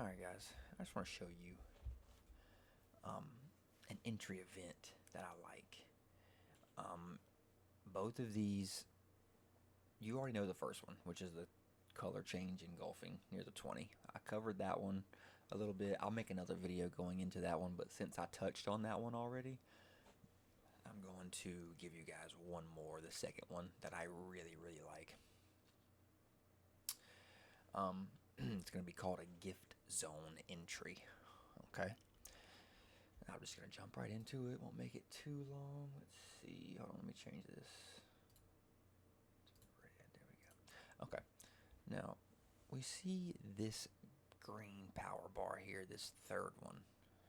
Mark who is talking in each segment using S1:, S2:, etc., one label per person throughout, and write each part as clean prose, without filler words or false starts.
S1: Alright guys, I just want to show you an entry event that I like. Both of these, you already know the first one, which is the color change engulfing near the 20. I covered that one a little bit. I'll make another video going into that one, but since I touched on that one already, I'm going to give you guys one more, the second one that I really like. It's going to be called a gift zone entry. Okay. I'm just going to jump right into it. Won't make it too long. Let's see. Hold on. Let me change this. Red. There we go. Okay. Now, we see this green power bar here, this third one.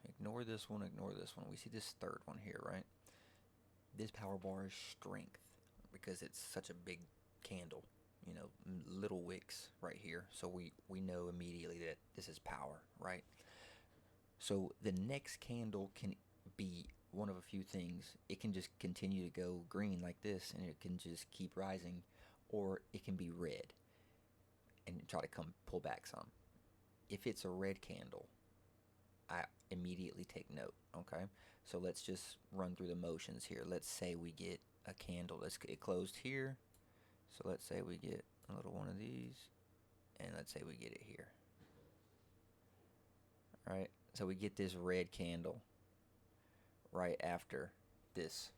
S1: Ignore this one. Ignore this one. We see this third one here, right? This power bar is strength because it's such a big candle. You know, little wicks right here. So we know immediately that this is power, right? So the next candle can be one of a few things. It can just continue to go green like this, and it can just keep rising, or it can be red and try to come pull back some. If it's a red candle, I immediately take note. Okay, so let's just run through the motions here. Let's say we get a candle. It closed here, so let's say we get a little one of these, and let's say we get it here. All right, so we get this red candle right after this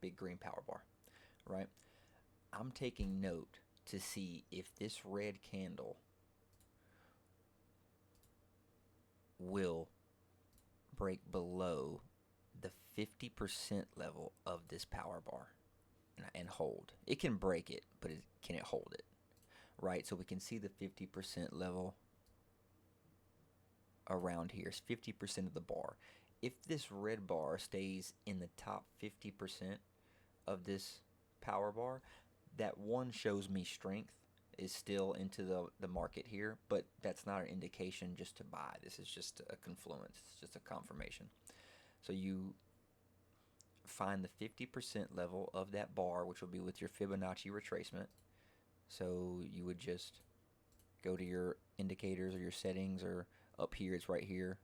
S1: big green power bar, right? I'm taking note to see if this red candle will break below the 50% level of this power bar and hold. It can break it, but can it hold it? Right, so we can see the 50% level around here. It's 50% of the bar. If this red bar stays in the top 50% of this power bar, that one shows me strength is still into the market here, but that's not an indication just to buy. This is just a confluence. It's just a confirmation. So you find the 50% level of that bar, which will be with your Fibonacci retracement. So you would just go to your indicators or your settings, or up here, it's right here.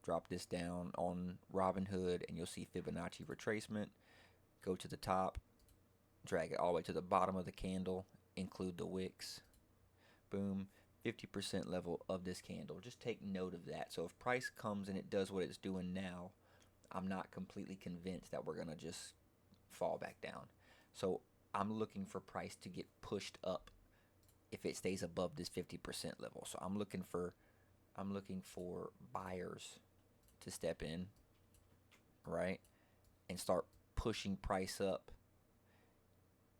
S1: Drop this down on Robinhood and you'll see Fibonacci retracement. Go to the top, drag it all the way to the bottom of the candle, include the wicks. Boom, 50% level of this candle. Just take note of that. So if price comes and it does what it's doing now, I'm not completely convinced that we're going to just fall back down. So I'm looking for price to get pushed up if it stays above this 50% level. So I'm looking for buyers to step in, right, and start pushing price up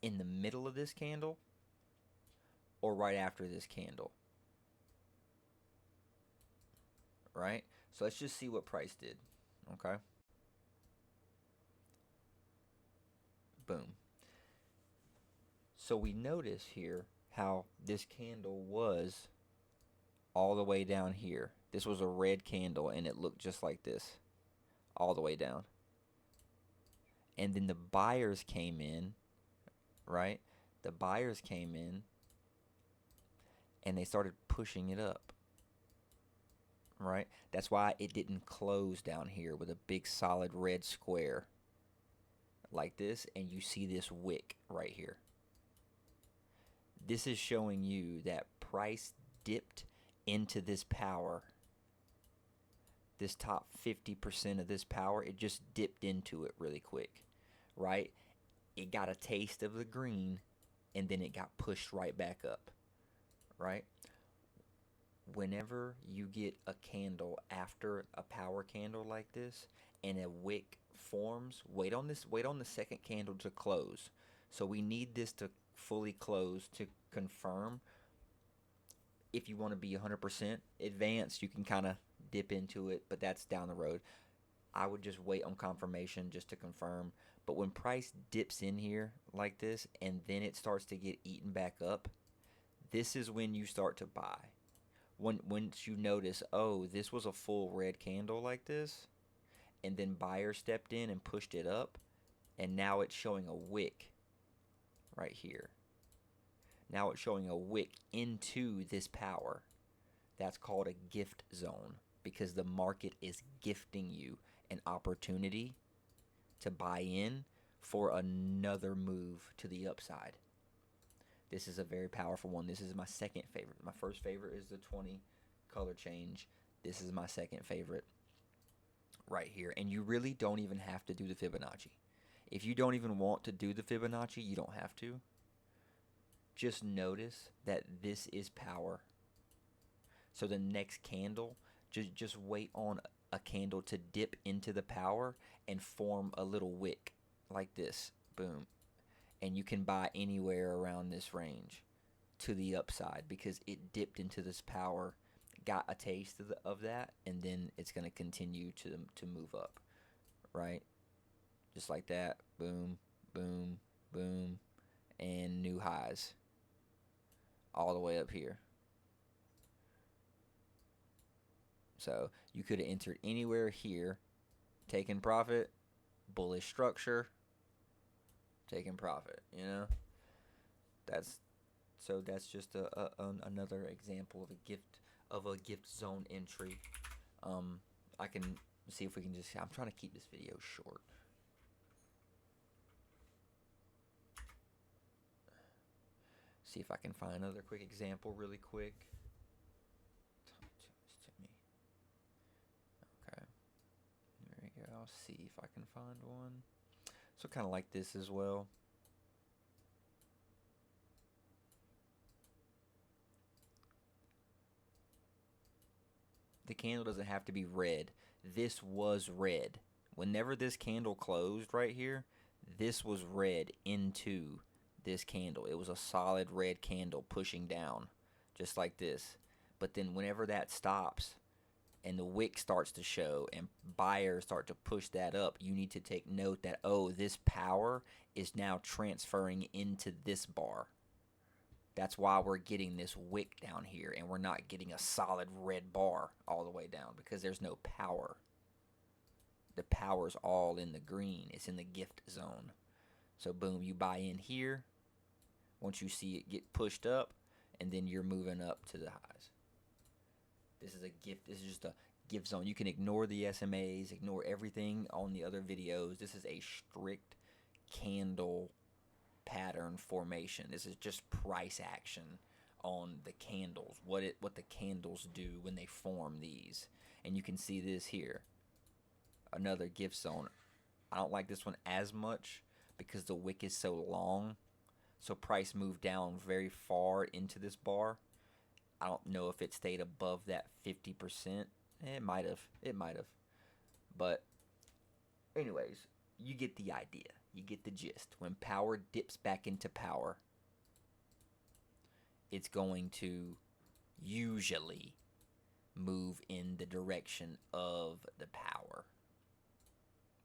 S1: in the middle of this candle or right after this candle, right? So let's just see what price did. Okay, boom. So we notice here how this candle was all the way down here. This was a red candle and it looked just like this all the way down. And then the buyers came in, right? The buyers came in and they started pushing it up, right? That's why it didn't close down here with a big solid red square like this, and you see this wick right here. This is showing you that price dipped into this power, this top 50% of this power. It just dipped into it really quick, right? It got a taste of the green and then it got pushed right back up, right? Whenever you get a candle after a power candle like this and a wick forms, wait on the second candle to close. So we need this to fully close to confirm. If you want to be 100% advanced, you can kind of dip into it, but that's down the road. I would just wait on confirmation just to confirm. But when price dips in here like this and then it starts to get eaten back up, this is when you start to buy. Once you notice, oh, this was a full red candle like this, and then buyer stepped in and pushed it up, and now it's showing a wick right here. Now it's showing a wick into this power. That's called a gift zone because the market is gifting you an opportunity to buy in for another move to the upside. This is a very powerful one. This is my second favorite. My first favorite is the 20 color change. This is my second favorite right here. And you really don't even have to do the Fibonacci. If you don't even want to do the Fibonacci, you don't have to. Just notice that this is power. So the next candle, just wait on a candle to dip into the power and form a little wick like this. Boom. And you can buy anywhere around this range to the upside because it dipped into this power, got a taste of that, and then it's going to continue to move up, right? Just like that. Boom, boom, boom, and new highs all the way up here. So you could have entered anywhere here, taken profit, bullish structure, taking profit, you know. That's just another example of a gift zone entry. I can see if we can just. I'm trying to keep this video short. See if I can find another quick example really quick. Okay, there we go. I'll see if I can find one. So kind of like this as well. The candle doesn't have to be red. This was red. Whenever this candle closed right here, this was red into this candle. It was a solid red candle pushing down, just like this. But then whenever that stops and the wick starts to show and buyers start to push that up, you need to take note that, oh, this power is now transferring into this bar. That's why we're getting this wick down here and we're not getting a solid red bar all the way down because there's no power. The power's all in the green. It's in the gift zone. So boom, you buy in here. Once you see it get pushed up, and then you're moving up to the highs. This is a gift. This is just a gift zone. You can ignore the SMAs, ignore everything on the other videos. This is a strict candle pattern formation. This is just price action on the candles. What the candles do when they form these. And you can see this here. Another gift zone. I don't like this one as much because the wick is so long. So price moved down very far into this bar. I don't know if it stayed above that 50%. It might have. It might have. But anyways, you get the idea. You get the gist. When power dips back into power, it's going to usually move in the direction of the power.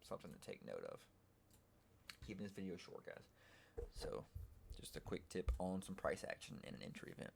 S1: Something to take note of. Keeping this video short, guys. So, just a quick tip on some price action in an entry event.